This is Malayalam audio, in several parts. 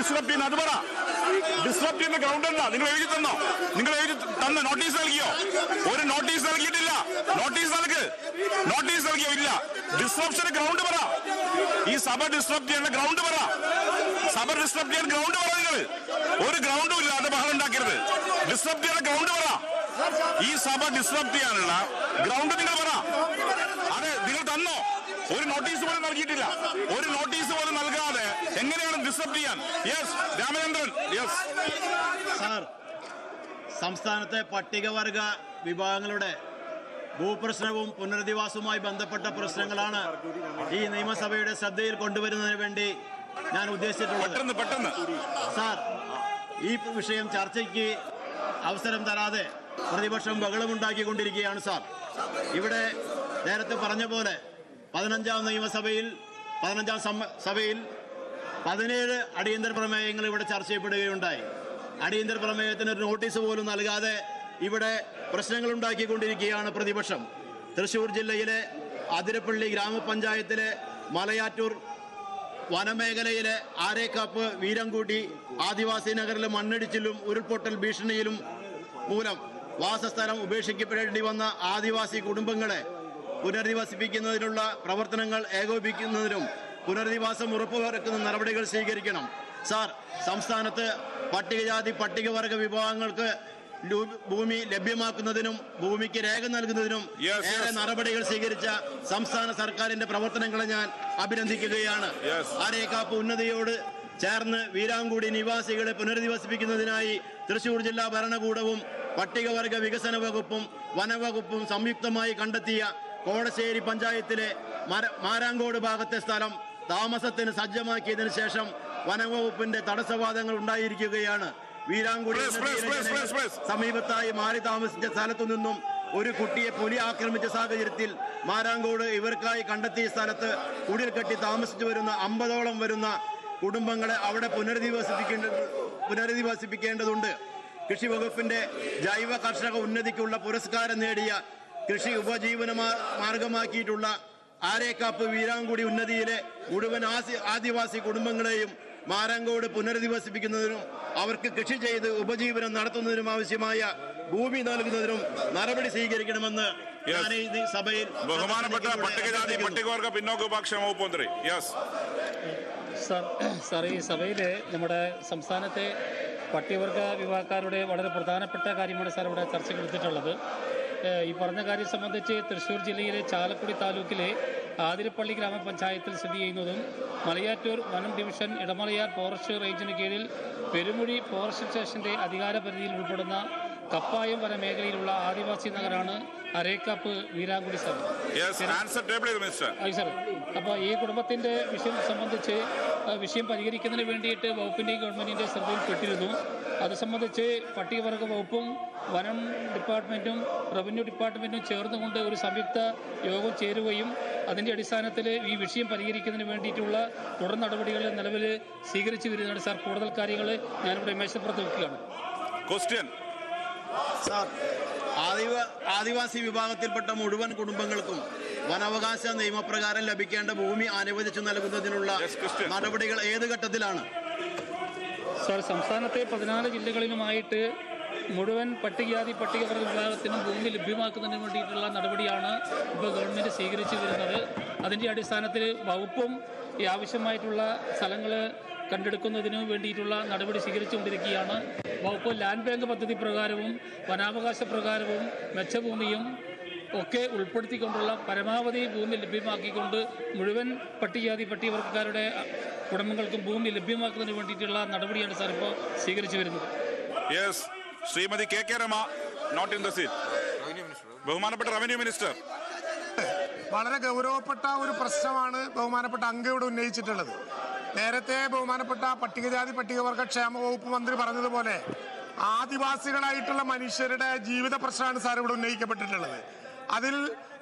ഡിസ്റപ്റ്റ് ചെയ്യുന്ന അത് പറ. ഡിസ്റപ്റ്റ് ചെയ്യുന്ന ഗ്രൗണ്ട് എന്താ? നിങ്ങൾ എഴുതി തന്നോ? നിങ്ങൾ എഴുതി തന്ന നോട്ടീസ് നൽകിയോ? ഒരു നോട്ടീസ് നൽകിയിട്ടില്ല. നോട്ടീസ് നൽകിയോ? ഇല്ല. ഡിസ്റപ്ഷന് ഗ്രൗണ്ട് പറ. ഈ സഭ ഡിസ്റപ്റ്റ് ചെയ്യുന്ന ഗ്രൗണ്ട് പറ. സഭ ഡിസ്റപ്റ്റ് ചെയ്യാൻ ഗ്രൗണ്ട് പറ. നിങ്ങൾ ഒരു ഗ്രൗണ്ടും ഇല്ലാതെ ബഹളം ഉണ്ടാക്കരുത്. ഡിസ്റപ്റ്റ് ചെയ്യുന്ന ഗ്രൗണ്ട് പറ. ഈ സഭ ഡിസ്റപ്റ്റ് ചെയ്യാനുള്ള ഗ്രൗണ്ട് നിങ്ങൾ പറ. അത് നിങ്ങൾ തന്നോ? ഒരു നോട്ടീസ് പോലും നൽകിയിട്ടില്ല. ഒരു നോട്ടീസ് പോലും നൽകാതെ എങ്ങനെയാണ് ഡിസ്റപ്റ്റ് ചെയ്യാൻ? യെസ് രാമചന്ദ്രൻ. യെസ് സാർ, സംസ്ഥാനത്തെ പട്ടികവർഗ വിഭാഗങ്ങളുടെ ഭൂപ്രശ്നവും പുനരധിവാസവുമായി ബന്ധപ്പെട്ട പ്രശ്നങ്ങളാണ് ഈ നിയമസഭയുടെ ശ്രദ്ധയിൽ കൊണ്ടുവരുന്നതിന് വേണ്ടി ഞാൻ ഉദ്ദേശിച്ചിട്ടുള്ളത്. പെട്ടെന്ന് സാർ, ഈ വിഷയം ചർച്ചയ്ക്ക് അവസരം തരാതെ പ്രതിപക്ഷം ബഹളമുണ്ടാക്കിക്കൊണ്ടിരിക്കുകയാണ് സാർ. ഇവിടെ നേരത്തെ പറഞ്ഞ പോലെ 15ാം നിയമസഭയിൽ 15ാം സഭയിൽ 17 അടിയന്തര പ്രമേയങ്ങൾ ഇവിടെ ചർച്ച ചെയ്യപ്പെടുകയുണ്ടായി. അടിയന്തര പ്രമേയത്തിന് ഒരു നോട്ടീസ് പോലും നൽകാതെ ഇവിടെ പ്രശ്നങ്ങൾ ഉണ്ടാക്കിക്കൊണ്ടിരിക്കുകയാണ് പ്രതിപക്ഷം. തൃശ്ശൂർ ജില്ലയിലെ അതിരപ്പള്ളി ഗ്രാമപഞ്ചായത്തിലെ മലയാറ്റൂർ വനമേഖലയിലെ ആരേക്കാപ്പ് വീരംകൂട്ടി ആദിവാസി നഗറിലെ മണ്ണിടിച്ചിലും ഉരുൾപൊട്ടൽ ഭീഷണിയിലും മൂലം വാസസ്ഥലം ഉപേക്ഷിക്കപ്പെടേണ്ടി വന്ന ആദിവാസി കുടുംബങ്ങളെ പുനരധിവസിപ്പിക്കുന്നതിനുള്ള പ്രവർത്തനങ്ങൾ ഏകോപിപ്പിക്കുന്നതിനും പുനരധിവാസം ഉറപ്പുവരുത്തുന്ന നടപടികൾ സ്വീകരിക്കണം. സാർ, സംസ്ഥാനത്ത് പട്ടികജാതി പട്ടികവർഗ വിഭാഗങ്ങൾക്ക് ഭൂമി ലഭ്യമാക്കുന്നതിനും ഭൂമിക്ക് രേഖ നൽകുന്നതിനും ഏറെ നടപടികൾ സ്വീകരിച്ച സംസ്ഥാന സർക്കാരിന്റെ പ്രവർത്തനങ്ങളെ ഞാൻ അഭിനന്ദിക്കുകയാണ്. ആരേക്കാപ്പ് ഉന്നതിയോട് ചേർന്ന് വീരാങ്കുടി നിവാസികളെ പുനരധിവസിപ്പിക്കുന്നതിനായി തൃശൂർ ജില്ലാ ഭരണകൂടവും പട്ടികവർഗ വികസന വകുപ്പും വനവകുപ്പും സംയുക്തമായി കണ്ടെത്തിയ കോടശ്ശേരി പഞ്ചായത്തിലെ മാരാങ്കോട് ഭാഗത്തെ സ്ഥലം താമസത്തിന് സജ്ജമാക്കിയതിനു ശേഷം വനവകുപ്പിന്റെ തടസ്സവാദങ്ങൾ ഉണ്ടായിരിക്കുകയാണ്. വീരാങ്കുടി സമീപത്തായി മാറി താമസിച്ച സ്ഥലത്തു നിന്നും ഒരു കുട്ടിയെ പുലി ആക്രമിച്ച സാഹചര്യത്തിൽ മാരാങ്കോട് ഇവർക്കായി കണ്ടെത്തിയ സ്ഥലത്ത് കുടിൽ കെട്ടി താമസിച്ചു വരുന്ന 50ഓളം വരുന്ന കുടുംബങ്ങളെ അവിടെ പുനരധിവസിപ്പിക്കേണ്ടതുണ്ട്. കൃഷി വകുപ്പിന്റെ ജൈവ കർഷക ഉന്നതിക്കുള്ള പുരസ്കാരം നേടിയ കൃഷി ഉപജീവന മാർഗമാക്കിയിട്ടുള്ള ആരേക്കാപ്പ് വീരാങ്കുടി ഉന്നതിയിലെ മുഴുവൻ ആദിവാസി കുടുംബങ്ങളെയും മാരാങ്കോട് പുനരധിവസിപ്പിക്കുന്നതിനും അവർക്ക് കൃഷി ചെയ്ത് ഉപജീവനം നടത്തുന്നതിനും ആവശ്യമായ ഭൂമി നൽകുന്നതിനും നടപടി സ്വീകരിക്കണമെന്ന് ഞാൻ ഈ സഭയിൽ ബഹുമാനപ്പെട്ട പട്ടികജാതി പട്ടികവർഗ പിന്നോക്ക വിഭാഗ വകുപ്പ് മന്ത്രി. സാർ, ഈ സഭയിൽ നമ്മുടെ സംസ്ഥാനത്തെ പട്ടികവർഗ വിഭാഗക്കാരുടെ വളരെ പ്രധാനപ്പെട്ട കാര്യമാണ് സാർ ഇവിടെ ചർച്ചയ്ക്ക് എടുത്തിട്ടുള്ളത്. ഈ പറഞ്ഞ കാര്യം സംബന്ധിച്ച് തൃശ്ശൂർ ജില്ലയിലെ ചാലക്കുടി താലൂക്കിലെ ആതിരപ്പള്ളി ഗ്രാമപഞ്ചായത്തിൽ സ്ഥിതി ചെയ്യുന്നതും മലയാറ്റൂർ വനം ഡിവിഷൻ ഇടമലയാർ ഫോറസ്റ്റ് റേഞ്ചിന് കീഴിൽ പെരുമുഴി ഫോറസ്റ്റ് സ്റ്റേഷന്റെ അധികാര പരിധിയിൽ ഉൾപ്പെടുന്ന കപ്പായം വനമേഖലയിലുള്ള ആദിവാസി നഗരാണ് അരേക്കാപ്പ് വീരാങ്കുടി സ്ഥലം. അപ്പോൾ ഈ കുടുംബത്തിൻ്റെ വിഷയം സംബന്ധിച്ച് വിഷയം പരിഹരിക്കുന്നതിന് വേണ്ടിയിട്ട് വകുപ്പിൻ്റെയും ഗവൺമെൻറ്റിൻ്റെ ശ്രദ്ധയിൽപ്പെട്ടിരുന്നു. അത് സംബന്ധിച്ച് പട്ടികവർഗ വകുപ്പും വനം ഡിപ്പാർട്ട്മെൻറ്റും റവന്യൂ ഡിപ്പാർട്ട്മെൻറ്റും ചേർന്നുകൊണ്ട് ഒരു സംയുക്ത യോഗം ചേരുകയും അതിൻ്റെ അടിസ്ഥാനത്തിൽ ഈ വിഷയം പരിഹരിക്കുന്നതിന് വേണ്ടിയിട്ടുള്ള തുടർ നടപടികൾ നിലവിൽ സ്വീകരിച്ചു വരുന്നതാണ് സാർ. കൂടുതൽ കാര്യങ്ങൾ ഞാനിവിടെ മേശപ്പുറത്ത് വെക്കുകയാണ്. സാർ, ആദിവാസി വിഭാഗത്തിൽപ്പെട്ട മുഴുവൻ കുടുംബങ്ങൾക്കും വനാവകാശ നിയമപ്രകാരം ലഭിക്കേണ്ട ഭൂമി അനുവദിച്ചു നൽകുന്നതിനുള്ള നടപടികൾ ഏത് ഘട്ടത്തിലാണ്? സാർ, സംസ്ഥാനത്തെ 14 ജില്ലകളിലുമായിട്ട് മുഴുവൻ പട്ടികജാതി പട്ടികവർഗ വിഭാഗത്തിനും ഭൂമി ലഭ്യമാക്കുന്നതിന് വേണ്ടിയിട്ടുള്ള നടപടിയാണ് ഇപ്പോൾ ഗവൺമെൻറ് സ്വീകരിച്ചു വരുന്നത്. അതിൻ്റെ അടിസ്ഥാനത്തിൽ വകുപ്പും ഈ ആവശ്യമായിട്ടുള്ള സ്ഥലങ്ങൾ കണ്ടെടുക്കുന്നതിന് വേണ്ടിയിട്ടുള്ള നടപടി സ്വീകരിച്ചുകൊണ്ടിരിക്കുകയാണ്. വകുപ്പ് ലാൻഡ് ബാങ്ക് പദ്ധതി പ്രകാരവും വനാവകാശ പ്രകാരവും മെച്ചഭൂമിയും ഒക്കെ ഉൾപ്പെടുത്തിക്കൊണ്ടുള്ള പരമാവധി ഭൂമി ലഭ്യമാക്കിക്കൊണ്ട് മുഴുവൻ പട്ടികജാതി പട്ടികവർഗക്കാരുടെ കുടുംബങ്ങൾക്കും ഭൂമി ലഭ്യമാക്കുന്നതിന് വേണ്ടിയിട്ടുള്ള നടപടിയാണ് സാർ ഇപ്പോൾ സ്വീകരിച്ചു വരുന്നത്. Shrimati K Rama, not in the seat. ബഹുമാനപ്പെട്ട റവന്യൂ മിനിസ്റ്റർ. വളരെ ഗൗരവപ്പെട്ട ഒരു പ്രശ്നമാണ് ബഹുമാനപ്പെട്ട അംഗയോട് ഉന്നയിച്ചിട്ടുള്ളത്. നേരത്തെ ബഹുമാനപ്പെട്ട പട്ടികജാതി പട്ടികവർഗ ക്ഷേമ വകുപ്പ് മന്ത്രി പറഞ്ഞതുപോലെ ആദിവാസികളായിട്ടുള്ള മനുഷ്യരുടെ ജീവിത പ്രശ്നമാണ് സാർ ഇവിടെ ഉന്നയിക്കപ്പെട്ടിട്ടുള്ളത്. അതിൽ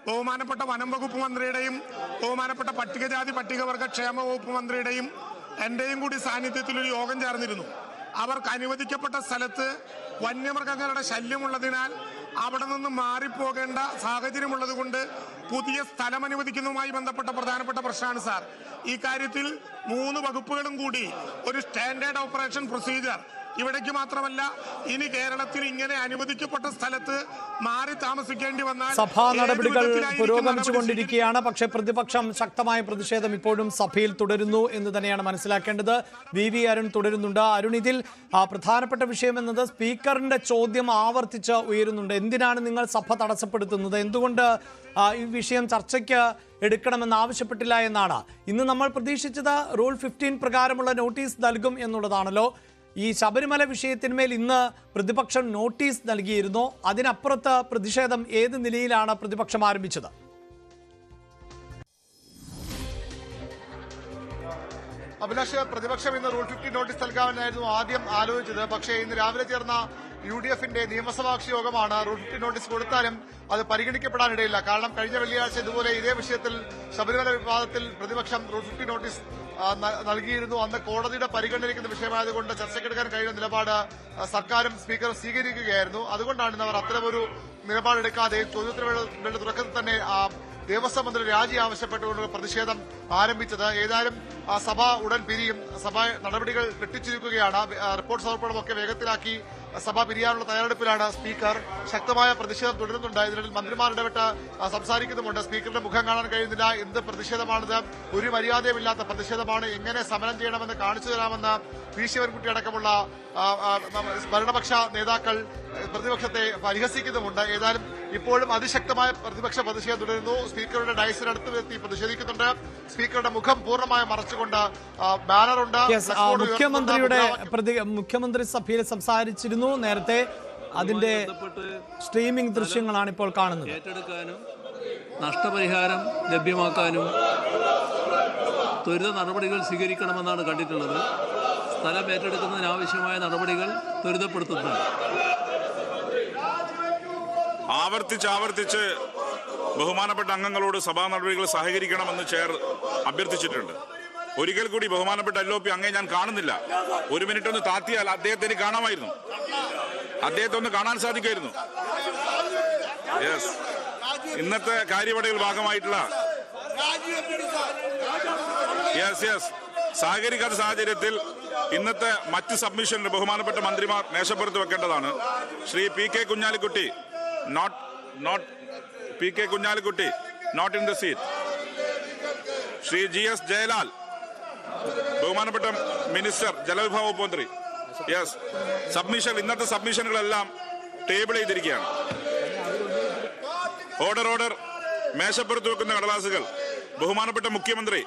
ബഹുമാനപ്പെട്ട വനം വകുപ്പ് മന്ത്രിയുടെയും ബഹുമാനപ്പെട്ട പട്ടികജാതി പട്ടികവർഗ ക്ഷേമ വകുപ്പ് മന്ത്രിയുടെയും എൻ്റെയും കൂടി സാന്നിധ്യത്തിൽ ഒരു യോഗം ചേർന്നിരുന്നു. അവർക്ക് അനുവദിക്കപ്പെട്ട സ്ഥലത്ത് വന്യമൃഗങ്ങളുടെ ശല്യമുള്ളതിനാൽ അവിടെ നിന്ന് മാറിപ്പോകേണ്ട സാഹചര്യമുള്ളത് കൊണ്ട് പുതിയ സ്ഥലം അനുവദിക്കുന്നതുമായി ബന്ധപ്പെട്ട പ്രധാനപ്പെട്ട പ്രശ്നമാണ് സാർ. ഈ കാര്യത്തിൽ 3 വകുപ്പുകളും കൂടി ഒരു സ്റ്റാൻഡേർഡ് ഓപ്പറേഷൻ പ്രൊസീജിയർ ഇവിടേക്ക് മാത്രമല്ല ഇനി കേരളത്തിൽ ഇങ്ങനെ അനുവദിക്കപ്പെട്ട സ്ഥലത്ത് മാറി താമസിക്കേണ്ടി വന്നാൽ സഭാ നടപടികൾ പുരോഗമിച്ചുകൊണ്ടിരിക്കുകയാണ്. പക്ഷേ പ്രതിപക്ഷം ശക്തമായ പ്രതിഷേധം ഇപ്പോഴും സഭയിൽ തുടരുന്നു എന്ന് തന്നെയാണ് മനസ്സിലാക്കേണ്ടത്. വി അരുൺ തുടരുന്നുണ്ട്. അരുൺ, ഇതിൽ പ്രധാനപ്പെട്ട വിഷയം എന്നത് സ്പീക്കറിന്റെ ചോദ്യം ആവർത്തിച്ച് ഉയരുന്നുണ്ട്. എന്തിനാണ് നിങ്ങൾ സഭ തടസ്സപ്പെടുത്തുന്നത്? എന്തുകൊണ്ട് ഈ വിഷയം ചർച്ചയ്ക്ക് എടുക്കണമെന്ന് ആവശ്യപ്പെട്ടില്ല എന്നാണ്. ഇന്ന് നമ്മൾ പ്രതീക്ഷിച്ചത് റൂൾ 15 പ്രകാരമുള്ള നോട്ടീസ് നൽകും എന്നുള്ളതാണല്ലോ. ഈ ശബരിമല വിഷയത്തിന്മേൽ ഇന്ന് പ്രതിപക്ഷം നോട്ടീസ് നൽകിയിരുന്നു. അതിനപ്പുറത്ത് പ്രതിഷേധം ഏത് നിലയിലാണ് പ്രതിപക്ഷം ആരംഭിച്ചത്? അഭിലാഷ്, പ്രതിപക്ഷം ഇന്ന് റൂൾ 15 നോട്ടീസ് നൽകാമെന്നായിരുന്നു ആദ്യം ആലോചിച്ചത്. പക്ഷേ ഇന്ന് രാവിലെ ചേർന്ന UDFന്റെ നിയമസഭാകക്ഷി യോഗമാണ് റൂൾ 15 നോട്ടീസ് കൊടുത്താലും അത് പരിഗണിക്കപ്പെടാനിടയില്ല. കാരണം കഴിഞ്ഞ വെള്ളിയാഴ്ച ഇതുപോലെ ഇതേ വിഷയത്തിൽ ശബരിമല വിവാദത്തിൽ പ്രതിപക്ഷം റൂൾ 15 നോട്ടീസ് നൽകിയിരുന്നു. അന്ന് കോടതിയുടെ പരിഗണനയ്ക്കുന്ന വിഷയമായതുകൊണ്ട് ചർച്ചയ്ക്കെടുക്കാൻ കഴിയുന്ന നിലപാട് സർക്കാരും സ്പീക്കറും സ്വീകരിക്കുകയായിരുന്നു. അതുകൊണ്ടാണ് അവർ അത്തരമൊരു നിലപാടെടുക്കാതെ ചോദ്യോത്തരവേളയുടെ തുടക്കത്തിൽ തന്നെ ദേവസ്വം മന്ത്രി രാജി ആവശ്യപ്പെട്ടുകൊണ്ടുള്ള പ്രതിഷേധം ആരംഭിച്ചത്. ഏതായാലും സഭ ഉടൻ പിരിയും. സഭ നടപടികൾ വെട്ടിച്ചുരുക്കുകയാണ്. റിപ്പോർട്ട് സമർപ്പണമൊക്കെ വേഗത്തിലാക്കി സഭ പിരിയാനുള്ള തയ്യാറെടുപ്പിലാണ് സ്പീക്കർ. ശക്തമായ പ്രതിഷേധം തുടരുന്നുണ്ട്. ഇതിനിടയിൽ മന്ത്രിമാർ ഇടപെട്ട് സംസാരിക്കുന്നുമുണ്ട്. സ്പീക്കറുടെ മുഖം കാണാൻ കഴിയുന്നില്ല. എന്ത് പ്രതിഷേധമാണിത്? ഒരു മര്യാദയുമില്ലാത്ത പ്രതിഷേധമാണ്. എങ്ങനെ സമരം ചെയ്യണമെന്ന് കാണിച്ചു തരാമെന്ന് പി ശിവൻകുട്ടി അടക്കമുള്ള ഭരണപക്ഷ നേതാക്കൾ പ്രതിപക്ഷത്തെ പരിഹസിക്കുന്നുമുണ്ട്. ഏതായാലും ഇപ്പോഴും അതിശക്തമായ പ്രതിപക്ഷ പ്രതിഷേധം തുടരുന്നു. സ്പീക്കറുടെ ഡയസിനടുത്ത് എത്തി പ്രതിഷേധിക്കുന്നുണ്ട്. സ്പീക്കറുടെ മുഖം പൂർണ്ണമായി മറച്ചുകൊണ്ട് ബാനറുണ്ട്. മുഖ്യമന്ത്രി സഭയിൽ സംസാരിച്ചിരുന്നു നേരത്തെ. അതിന്റെ സ്ട്രീമിംഗ് ദൃശ്യങ്ങളാണ് ഇപ്പോൾ കാണുന്നത്. ഏറ്റെടുക്കാനും നഷ്ടപരിഹാരം ലഭ്യമാക്കാനും ത്വരിത നടപടികൾ സ്വീകരിക്കണമെന്നാണ് കണ്ടിട്ടുള്ളത്. സ്ഥലം ഏറ്റെടുക്കുന്നതിനാവശ്യമായ നടപടികൾ ത്വരിതപ്പെടുത്തുന്നുണ്ട്. ആവർത്തിച്ച് ബഹുമാനപ്പെട്ട അംഗങ്ങളോട് സഭാ നടപടികൾ സഹകരിക്കണമെന്ന് ചെയർ അഭ്യർത്ഥിച്ചിട്ടുണ്ട്. ഒരിക്കൽ കൂടി ബഹുമാനപ്പെട്ട LOP അങ്ങേ ഞാൻ കാണുന്നില്ല. 1 മിനിറ്റ് ഒന്ന് താത്തിയാൽ അദ്ദേഹത്തിന് കാണാമായിരുന്നു. അദ്ദേഹത്തെ ഒന്ന് കാണാൻ സാധിക്കുമായിരുന്നു. യെസ്, ഇന്നത്തെ കാര്യപടികൾ ഭാഗമായിട്ടുള്ള യെസ് സഹകരിക്കാത്ത സാഹചര്യത്തിൽ ഇന്നത്തെ മറ്റ് സബ്മിഷനിൽ ബഹുമാനപ്പെട്ട മന്ത്രിമാർ മേശപ്പുറത്ത് വെക്കേണ്ടതാണ്. Shri PK Kunhalikutty not in the seat. Shri GS Jayalal, ബഹുമാനപ്പെട്ട മിനിസ്റ്റർ ജലവിഭവ വകുപ്പ് മന്ത്രി. യെസ്, ഇന്നത്തെ സബ്മിഷനുകളെല്ലാം ടേബിൾ ചെയ്തിരിക്കുകയാണ്. ഓർഡർ മേശപ്പുറത്ത് വെക്കുന്ന കടലാസുകൾ ബഹുമാനപ്പെട്ട മുഖ്യമന്ത്രി